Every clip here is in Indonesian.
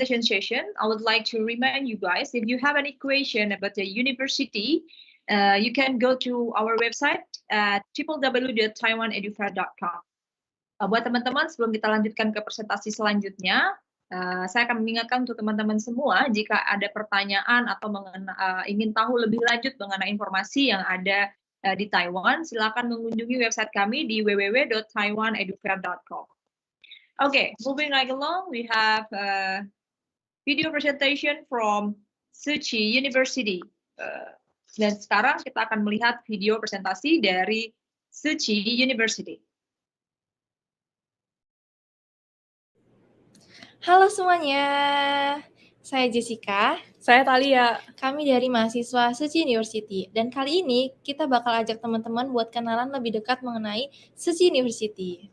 presentation session, I would like to remind you guys, if you have any question about the university, you can go to our website at www.taiwanedufair.com. Buat teman-teman, sebelum kita lanjutkan ke presentasi selanjutnya, saya akan mengingatkan untuk teman-teman semua, jika ada pertanyaan atau ingin tahu lebih lanjut mengenai informasi yang ada di Taiwan, silakan mengunjungi website kami di www.taiwanedufair.com. Okay, moving right along, we have a video presentation from Tzu Chi University. Dan sekarang kita akan melihat video presentasi dari Tzu Chi University. Halo semuanya, saya Jessica. Saya Thalia. Kami dari mahasiswa Tzu Chi University. Dan kali ini kita bakal ajak teman-teman buat kenalan lebih dekat mengenai Tzu Chi University.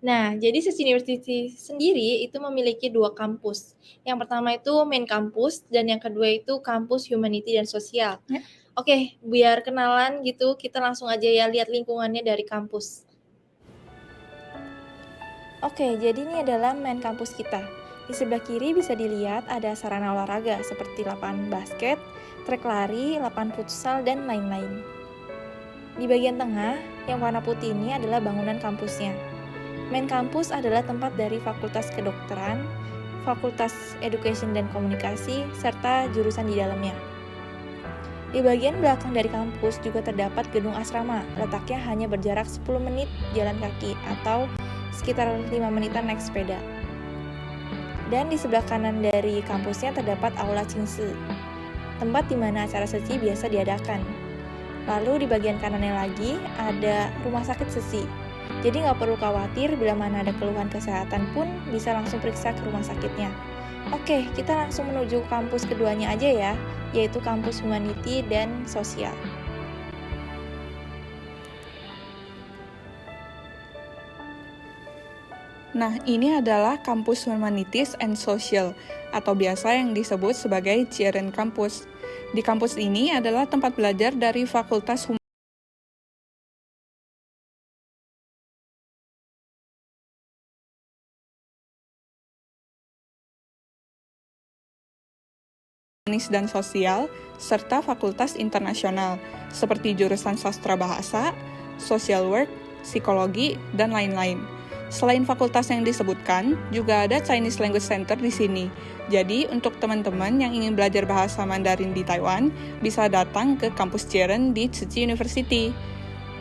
Nah, jadi Tzu Chi University sendiri itu memiliki 2 kampus. Yang pertama itu main kampus, dan yang kedua itu kampus Humanity dan Sosial. Ya. Oke, biar kenalan gitu, kita langsung aja ya lihat lingkungannya dari kampus. Oke, jadi ini adalah main kampus kita. Di sebelah kiri bisa dilihat ada sarana olahraga seperti lapangan basket, trek lari, lapangan futsal, dan lain-lain. Di bagian tengah, yang warna putih ini adalah bangunan kampusnya. Main kampus adalah tempat dari Fakultas Kedokteran, Fakultas Education dan Komunikasi, serta jurusan di dalamnya. Di bagian belakang dari kampus juga terdapat gedung asrama, letaknya hanya berjarak 10 menit jalan kaki atau sekitar 5 menitan naik sepeda. Dan di sebelah kanan dari kampusnya terdapat Aula Qingsi, tempat di mana acara Tzu Chi biasa diadakan. Lalu di bagian kanannya lagi ada rumah sakit Tzu Chi. Jadi nggak perlu khawatir bila mana ada keluhan kesehatan pun bisa langsung periksa ke rumah sakitnya. Oke, kita langsung menuju kampus keduanya aja ya, yaitu kampus Humanity dan Sosial. Nah, ini adalah kampus Humanities and Social, atau biasa yang disebut sebagai Jiren Campus. Di kampus ini adalah tempat belajar dari Fakultas Humanis dan Sosial, serta Fakultas Internasional, seperti jurusan Sastra Bahasa, Social Work, Psikologi, dan lain-lain. Selain fakultas yang disebutkan, juga ada Chinese Language Center di sini. Jadi, untuk teman-teman yang ingin belajar bahasa Mandarin di Taiwan, bisa datang ke kampus Jiren di Tzu Chi University.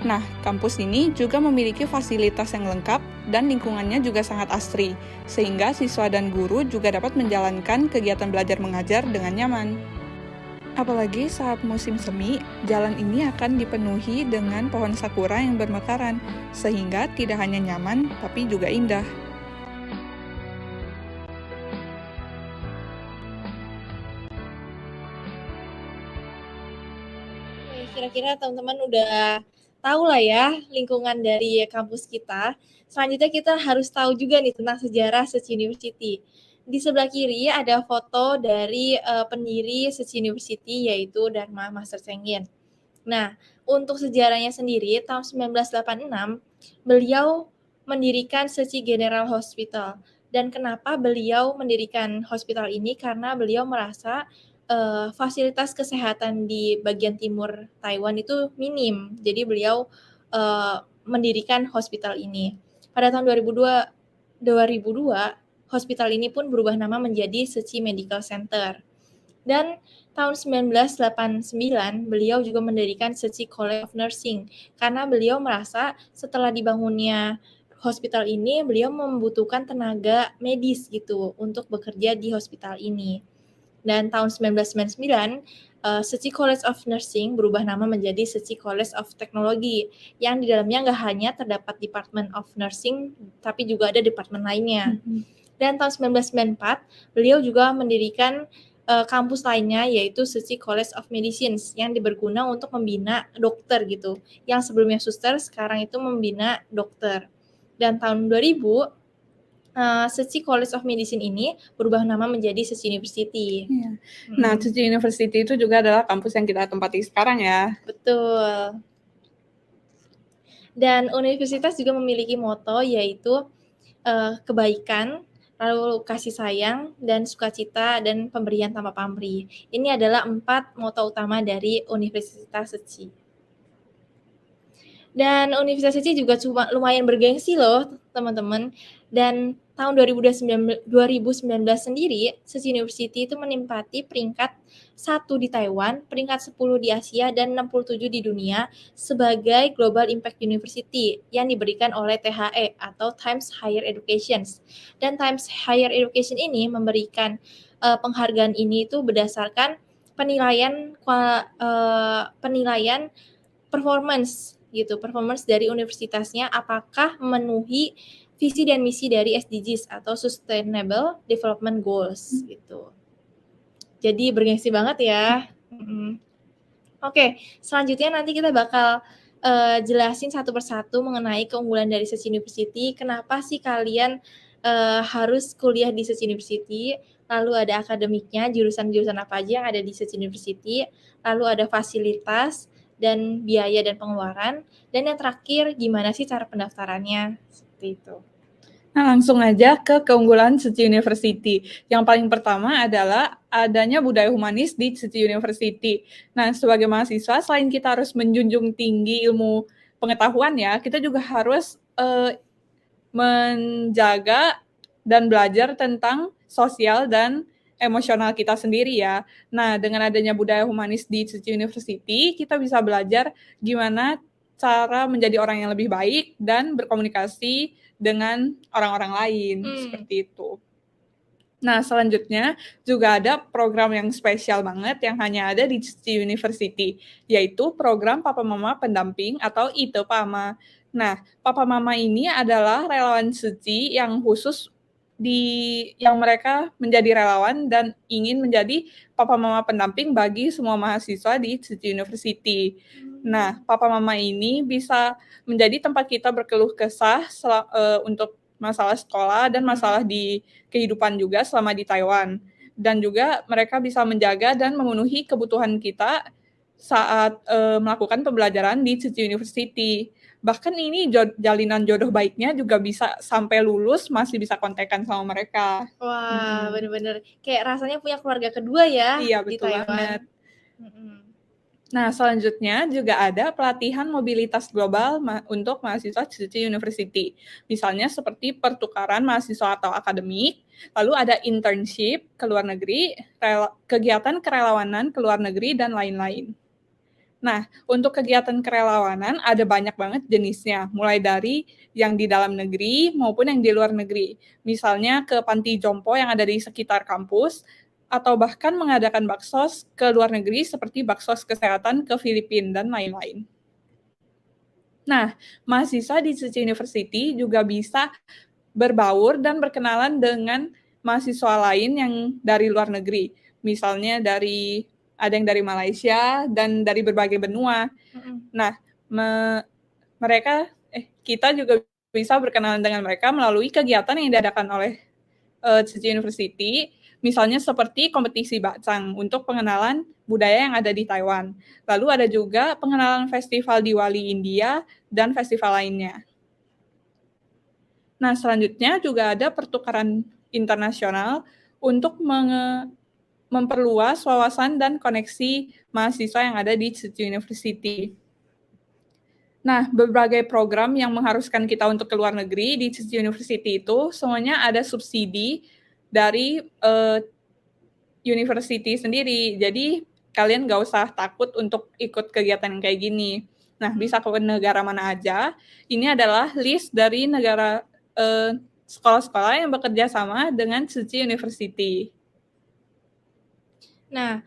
Nah, kampus ini juga memiliki fasilitas yang lengkap dan lingkungannya juga sangat asri, sehingga siswa dan guru juga dapat menjalankan kegiatan belajar mengajar dengan nyaman. Apalagi saat musim semi, jalan ini akan dipenuhi dengan pohon sakura yang bermekaran, sehingga tidak hanya nyaman, tapi juga indah. Kira-kira teman-teman udah tahu lah ya lingkungan dari kampus kita. Selanjutnya kita harus tahu juga nih tentang sejarah Tzu Chi University. Di sebelah kiri ada foto dari pendiri Tzu Chi University, yaitu Dharma Master Cheng Yen. Nah, untuk sejarahnya sendiri, tahun 1986, beliau mendirikan Tzu Chi General Hospital. Dan kenapa beliau mendirikan hospital ini? Karena beliau merasa fasilitas kesehatan di bagian timur Taiwan itu minim. Jadi beliau mendirikan hospital ini. Pada tahun 2002, hospital ini pun berubah nama menjadi Tzu Chi Medical Center. Dan tahun 1989, beliau juga mendirikan Tzu Chi College of Nursing, karena beliau merasa setelah dibangunnya hospital ini, beliau membutuhkan tenaga medis gitu untuk bekerja di hospital ini. Dan tahun 1999, Tzu Chi College of Nursing berubah nama menjadi Tzu Chi College of Technology, yang di dalamnya nggak hanya terdapat Department of Nursing, tapi juga ada departemen lainnya. Dan tahun 1994, beliau juga mendirikan kampus lainnya, yaitu Tzu Chi College of Medicine, yang berguna untuk membina dokter gitu. Yang sebelumnya suster, sekarang itu membina dokter. Dan tahun 2000, Tzu Chi College of Medicine ini berubah nama menjadi Tzu Chi University. Iya. Nah, Tzu Chi University itu juga adalah kampus yang kita tempati sekarang ya. Betul. Dan universitas juga memiliki moto, yaitu kebaikan, lalu kasih sayang, dan sukacita, dan pemberian tanpa pamrih. Ini adalah 4 moto utama dari Universitas Seci. Dan Universitas Seci juga lumayan bergengsi loh, teman-teman. Dan tahun 2019 sendiri, Seci University itu menempati peringkat 1 di Taiwan, peringkat 10 di Asia, dan 67 di dunia sebagai Global Impact University yang diberikan oleh THE atau Times Higher Education. Dan Times Higher Education ini memberikan penghargaan ini itu berdasarkan penilaian performance dari universitasnya, apakah memenuhi visi dan misi dari SDGs atau Sustainable Development Goals gitu. Jadi bergengsi banget ya. Oke, selanjutnya nanti kita bakal jelasin satu persatu mengenai keunggulan dari Seci University. Kenapa sih kalian harus kuliah di Seci University? Lalu ada akademiknya, jurusan-jurusan apa aja yang ada di Seci University. Lalu ada fasilitas dan biaya dan pengeluaran. Dan yang terakhir, gimana sih cara pendaftarannya? Seperti itu. Nah, langsung aja ke keunggulan Seci University. Yang paling pertama adalah adanya budaya humanis di Seci University. Nah, sebagai mahasiswa, selain kita harus menjunjung tinggi ilmu pengetahuan ya, kita juga harus menjaga dan belajar tentang sosial dan emosional kita sendiri ya. Nah, dengan adanya budaya humanis di Seci University, kita bisa belajar gimana cara menjadi orang yang lebih baik dan berkomunikasi dengan orang-orang lain, seperti itu. Nah, selanjutnya juga ada program yang spesial banget yang hanya ada di Seci University, yaitu program Papa Mama Pendamping atau ITE-PAMA. Nah, Papa Mama ini adalah relawan Seci yang khusus yang mereka menjadi relawan dan ingin menjadi Papa Mama pendamping bagi semua mahasiswa di Seci University. Nah, Papa Mama ini bisa menjadi tempat kita berkeluh kesah untuk masalah sekolah dan masalah di kehidupan juga selama di Taiwan. Dan juga mereka bisa menjaga dan memenuhi kebutuhan kita saat melakukan pembelajaran di Seci University. Bahkan ini jalinan jodoh baiknya juga bisa sampai lulus masih bisa kontekan sama mereka. Wah, bener-bener kayak rasanya punya keluarga kedua ya. Iya, di betul Taiwan. banget. Nah, selanjutnya juga ada pelatihan mobilitas global untuk mahasiswa Seci University. Misalnya seperti pertukaran mahasiswa atau akademik, lalu ada internship ke luar negeri, kegiatan kerelawanan ke luar negeri, dan lain-lain. Nah, untuk kegiatan kerelawanan ada banyak banget jenisnya, mulai dari yang di dalam negeri maupun yang di luar negeri. Misalnya ke panti jompo yang ada di sekitar kampus, atau bahkan mengadakan baksos ke luar negeri seperti baksos kesehatan ke Filipina dan lain-lain. Nah, mahasiswa di Seci University juga bisa berbaur dan berkenalan dengan mahasiswa lain yang dari luar negeri. Misalnya ada yang dari Malaysia dan dari berbagai benua. Nah, kita juga bisa berkenalan dengan mereka melalui kegiatan yang diadakan oleh Seci University, misalnya seperti kompetisi bakcang untuk pengenalan budaya yang ada di Taiwan. Lalu ada juga pengenalan festival Diwali India dan festival lainnya. Nah, selanjutnya juga ada pertukaran internasional untuk memperluas wawasan dan koneksi mahasiswa yang ada di Seci University. Nah, berbagai program yang mengharuskan kita untuk ke luar negeri di Seci University itu semuanya ada subsidi dari university sendiri. Jadi, kalian nggak usah takut untuk ikut kegiatan yang kayak gini. Nah, bisa ke negara mana aja. Ini adalah list dari negara sekolah-sekolah yang bekerja sama dengan Seci University. Nah,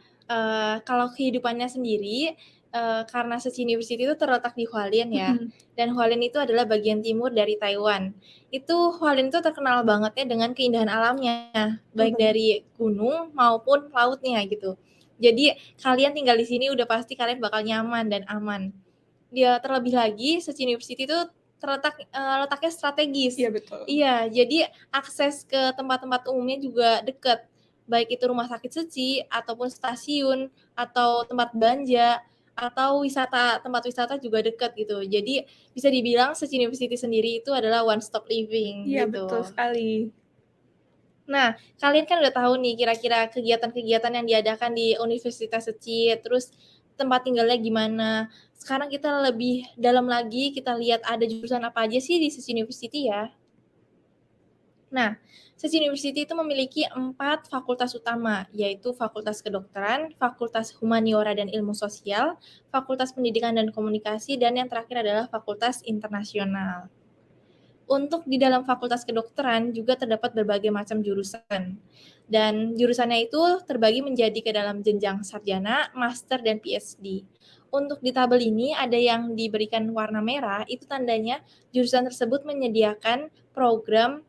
kalau kehidupannya sendiri, karena Seci University itu terletak di Hualien ya, dan Hualien itu adalah bagian timur dari Taiwan. Hualien itu terkenal banget ya dengan keindahan alamnya, baik dari gunung maupun lautnya gitu. Jadi kalian tinggal di sini udah pasti kalian bakal nyaman dan aman. Dia terlebih lagi Seci University itu letaknya strategis. Iya, betul. Iya, jadi akses ke tempat-tempat umumnya juga dekat. Baik itu rumah sakit Seci, ataupun stasiun, atau tempat belanja, atau tempat wisata juga dekat gitu. Jadi bisa dibilang Seci University sendiri itu adalah one stop living. Iya, gitu. betul sekali. Nah, kalian kan udah tahu nih kira-kira kegiatan-kegiatan yang diadakan di Universitas Seci, terus tempat tinggalnya gimana. Sekarang kita lebih dalam lagi, kita lihat ada jurusan apa aja sih di Seci University ya. Nah, Seci University itu memiliki 4 fakultas utama, yaitu Fakultas Kedokteran, Fakultas Humaniora dan Ilmu Sosial, Fakultas Pendidikan dan Komunikasi, dan yang terakhir adalah Fakultas Internasional. Untuk di dalam Fakultas Kedokteran juga terdapat berbagai macam jurusan. Dan jurusannya itu terbagi menjadi ke dalam jenjang sarjana, master, dan PhD. Untuk di tabel ini ada yang diberikan warna merah, itu tandanya jurusan tersebut menyediakan program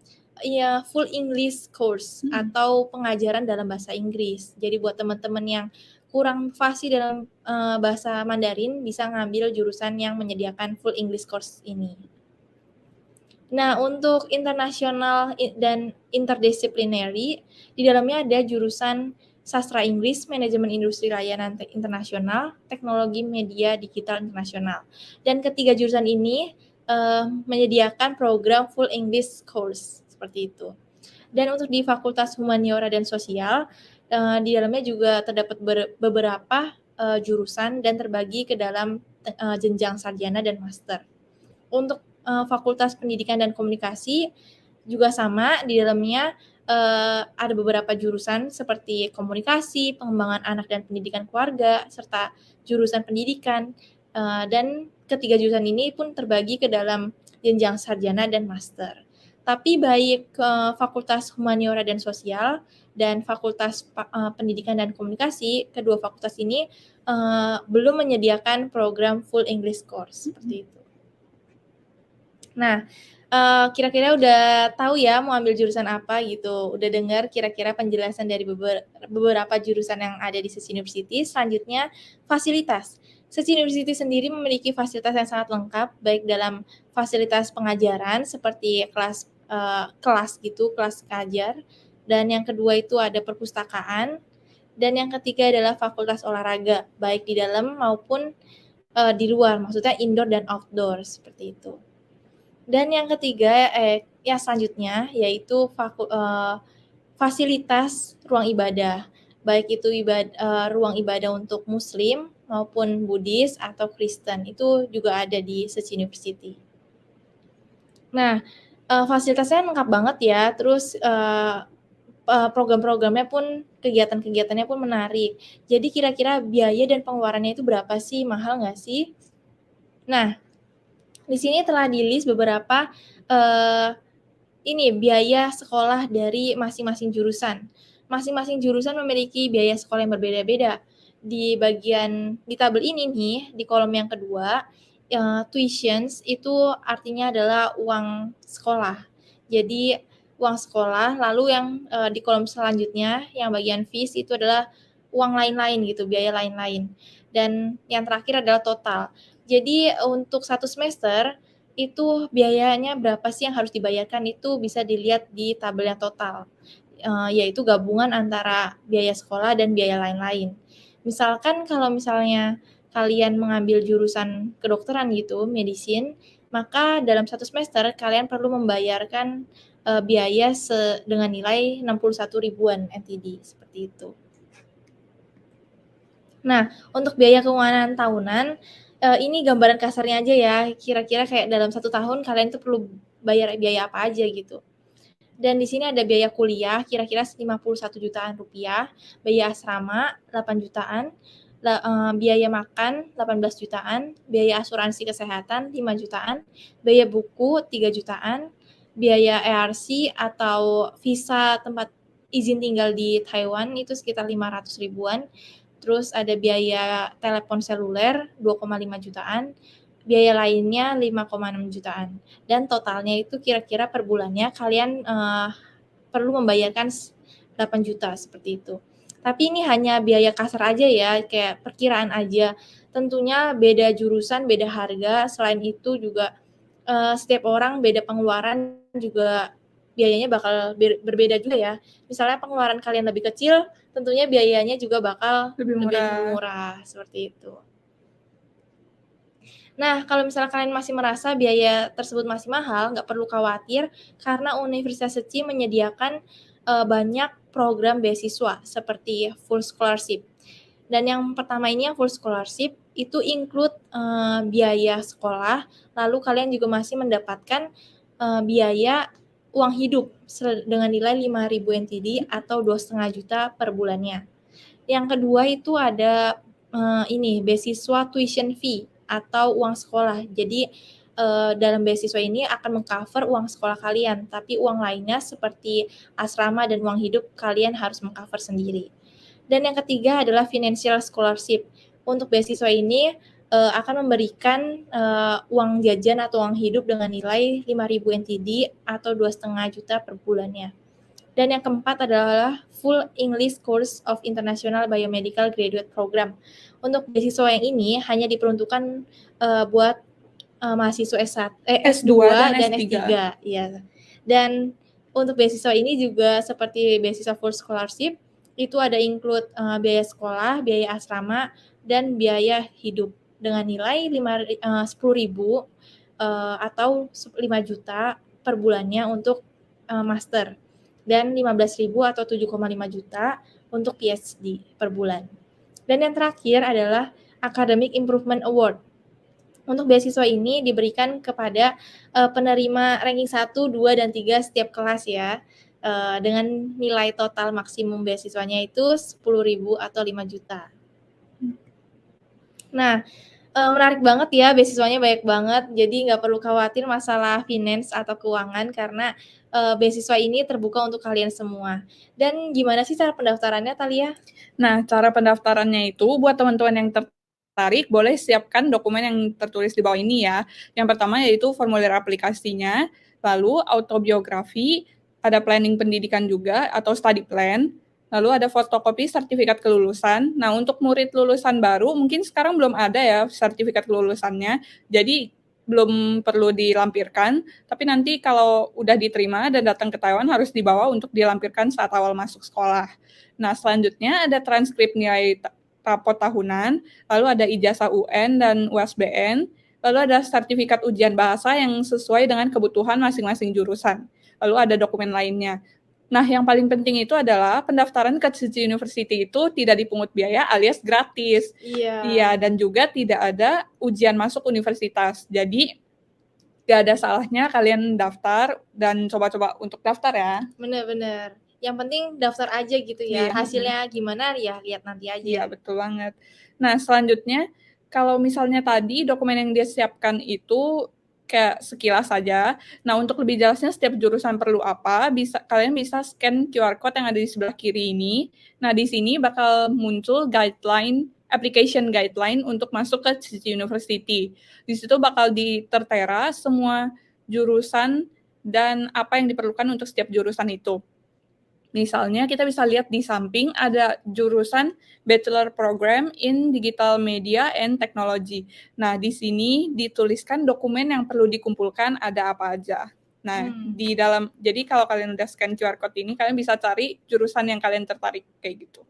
full English course atau pengajaran dalam bahasa Inggris. Jadi buat teman-teman yang kurang fasih dalam bahasa Mandarin bisa ngambil jurusan yang menyediakan full English course ini. Nah, untuk internasional dan interdisciplinary, di dalamnya ada jurusan Sastra Inggris, Manajemen Industri Layanan Internasional, Teknologi Media Digital Internasional. Dan ketiga jurusan ini menyediakan program full English course, seperti itu. Dan untuk di Fakultas Humaniora dan Sosial, di dalamnya juga terdapat beberapa jurusan dan terbagi ke dalam jenjang sarjana dan master. Untuk Fakultas Pendidikan dan Komunikasi juga sama, di dalamnya ada beberapa jurusan seperti komunikasi, pengembangan anak dan pendidikan keluarga, serta jurusan pendidikan, dan ketiga jurusan ini pun terbagi ke dalam jenjang sarjana dan master. Tapi baik Fakultas Humaniora dan Sosial dan Fakultas Pendidikan dan Komunikasi, kedua fakultas ini belum menyediakan program full English course, seperti itu. Nah, kira-kira udah tahu ya mau ambil jurusan apa gitu, udah dengar kira-kira penjelasan dari beberapa jurusan yang ada di Seci University. Selanjutnya, fasilitas. Seci University sendiri memiliki fasilitas yang sangat lengkap, baik dalam fasilitas pengajaran seperti kelas gitu, kelas kajar, dan yang kedua itu ada perpustakaan, dan yang ketiga adalah fakultas olahraga, baik di dalam maupun di luar, maksudnya indoor dan outdoor, seperti itu. Dan yang ketiga, yang selanjutnya yaitu fasilitas ruang ibadah, baik itu ruang ibadah untuk Muslim maupun Buddhis atau Kristen, itu juga ada di Seci University. Nah, fasilitasnya lengkap banget ya, terus program-programnya pun, kegiatan-kegiatannya pun menarik. Jadi kira-kira biaya dan pengeluarannya itu berapa sih? Mahal nggak sih? Nah, di sini telah di-list beberapa biaya sekolah dari masing-masing jurusan. Masing-masing jurusan memiliki biaya sekolah yang berbeda-beda. Di tabel ini nih, di kolom yang kedua, tuitions itu artinya adalah uang sekolah. Jadi uang sekolah, lalu yang di kolom selanjutnya, yang bagian fees itu adalah uang lain-lain gitu, biaya lain-lain. Dan yang terakhir adalah total. Jadi untuk satu semester itu biayanya berapa sih yang harus dibayarkan, itu bisa dilihat di tabel yang total, yaitu gabungan antara biaya sekolah dan biaya lain-lain. Misalkan kalau misalnya kalian mengambil jurusan kedokteran gitu, medicine, maka dalam satu semester kalian perlu membayarkan biaya dengan nilai 61 ribuan NTD, seperti itu. Nah, untuk biaya keuangan tahunan, ini gambaran kasarnya aja ya, kira-kira kayak dalam 1 tahun kalian tuh perlu bayar biaya apa aja gitu. Dan di sini ada biaya kuliah kira-kira 51 jutaan rupiah, biaya asrama 8 jutaan, biaya makan 18 jutaan, biaya asuransi kesehatan 5 jutaan, biaya buku 3 jutaan, biaya ERC atau visa tempat izin tinggal di Taiwan itu sekitar 500 ribuan. Terus ada biaya telepon seluler 2,5 jutaan, biaya lainnya 5,6 jutaan. Dan totalnya itu kira-kira per bulannya kalian perlu membayarkan 8 juta seperti itu. Tapi ini hanya biaya kasar aja ya, kayak perkiraan aja. Tentunya beda jurusan, beda harga. Selain itu juga setiap orang beda pengeluaran juga biayanya bakal berbeda juga ya. Misalnya pengeluaran kalian lebih kecil, tentunya biayanya juga bakal lebih murah seperti itu. Nah, kalau misalnya kalian masih merasa biaya tersebut masih mahal, nggak perlu khawatir karena Universitas Seci menyediakan banyak program beasiswa seperti full scholarship. Dan yang pertama ini yang full scholarship itu include biaya sekolah, lalu kalian juga masih mendapatkan biaya uang hidup dengan nilai 5.000 NTD atau 2,5 juta per bulannya. Yang kedua itu ada beasiswa tuition fee atau uang sekolah. Jadi dalam beasiswa ini akan mengcover uang sekolah kalian, tapi uang lainnya seperti asrama dan uang hidup kalian harus mengcover sendiri. Dan yang ketiga adalah financial scholarship. Untuk beasiswa ini akan memberikan uang jajan atau uang hidup dengan nilai 5.000 NTD atau 2,5 juta per bulannya. Dan yang keempat adalah Full English Course of International Biomedical Graduate Program. Untuk beasiswa yang ini hanya diperuntukkan buat mahasiswa S2 dan S3. Ya. Dan untuk beasiswa ini juga seperti beasiswa full scholarship, itu ada include biaya sekolah, biaya asrama, dan biaya hidup dengan nilai 10.000 atau 5 juta per bulannya untuk master, dan 15.000 atau 7,5 juta untuk PhD per bulan. Dan yang terakhir adalah Academic Improvement Award. Untuk beasiswa ini diberikan kepada penerima ranking 1, 2, dan 3 setiap kelas ya, dengan nilai total maksimum beasiswanya itu 10.000 atau 5 juta. Nah, menarik banget ya, beasiswanya banyak banget, jadi nggak perlu khawatir masalah finance atau keuangan karena beasiswa ini terbuka untuk kalian semua. Dan gimana sih cara pendaftarannya, Thalia? Nah, cara pendaftarannya itu buat teman-teman yang tertarik boleh siapkan dokumen yang tertulis di bawah ini ya. Yang pertama yaitu formulir aplikasinya, lalu autobiografi, ada planning pendidikan juga atau study plan, lalu ada fotokopi sertifikat kelulusan. Nah, untuk murid lulusan baru mungkin sekarang belum ada ya sertifikat kelulusannya, jadi belum perlu dilampirkan, tapi nanti kalau udah diterima dan datang ke Taiwan harus dibawa untuk dilampirkan saat awal masuk sekolah. Nah, selanjutnya ada transkrip nilai rapot tahunan, lalu ada ijazah UN dan USBN, lalu ada sertifikat ujian bahasa yang sesuai dengan kebutuhan masing-masing jurusan, lalu ada dokumen lainnya. Nah, yang paling penting itu adalah pendaftaran ke Tzu Chi University itu tidak dipungut biaya alias gratis. Iya, dan juga tidak ada ujian masuk universitas. Jadi, nggak ada salahnya kalian daftar dan coba-coba untuk daftar ya. Bener-bener. Yang penting daftar aja gitu ya. Iya. Hasilnya gimana ya lihat nanti aja. Iya, betul banget. Nah, selanjutnya, kalau misalnya tadi dokumen yang dia siapkan itu kayak sekilas saja. Nah, untuk lebih jelasnya setiap jurusan perlu apa, kalian bisa scan QR code yang ada di sebelah kiri ini. Nah, di sini bakal muncul application guideline untuk masuk ke Tzu Chi University. Di situ bakal tertera semua jurusan dan apa yang diperlukan untuk setiap jurusan itu. Misalnya kita bisa lihat di samping ada jurusan Bachelor Program in Digital Media and Technology. Nah, di sini dituliskan dokumen yang perlu dikumpulkan ada apa aja. Nah, jadi kalau kalian udah scan QR code ini, kalian bisa cari jurusan yang kalian tertarik kayak gitu.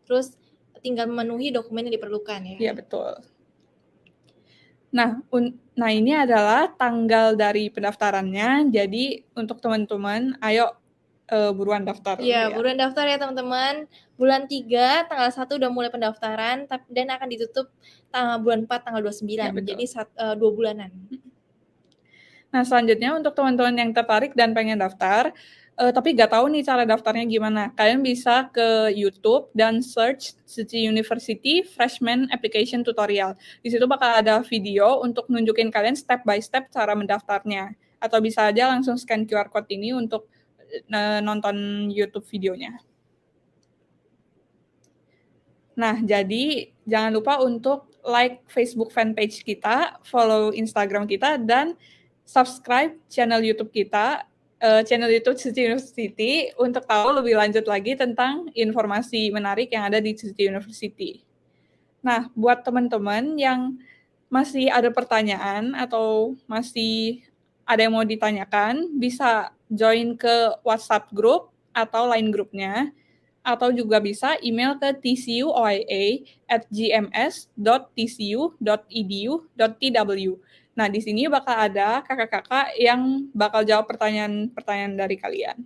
Terus tinggal memenuhi dokumen yang diperlukan ya? Iya, betul. Nah, ini adalah tanggal dari pendaftarannya. Jadi, untuk teman-teman, ayo buruan daftar. Iya, buruan daftar ya teman-teman. Bulan 3, tanggal 1 udah mulai pendaftaran, dan akan ditutup bulan 4, tanggal 29. Ya, jadi 2 bulanan. Nah, selanjutnya untuk teman-teman yang tertarik dan pengen daftar, tapi nggak tahu nih cara daftarnya gimana. Kalian bisa ke YouTube dan search Tzu Chi University Freshman Application Tutorial. Di situ bakal ada video untuk nunjukin kalian step by step cara mendaftarnya. Atau bisa aja langsung scan QR code ini untuk nonton YouTube videonya. Nah, jadi jangan lupa untuk like Facebook fanpage kita, follow Instagram kita, dan subscribe channel YouTube kita, channel YouTube Tzu Chi University, untuk tahu lebih lanjut lagi tentang informasi menarik yang ada di Tzu Chi University. Nah, buat teman-teman yang masih ada pertanyaan atau masih ada yang mau ditanyakan, bisa join ke WhatsApp group atau Line grupnya, atau juga bisa email ke tcuoia@gms.tcu.edu.tw. Nah, di sini bakal ada kakak-kakak yang bakal jawab pertanyaan-pertanyaan dari kalian.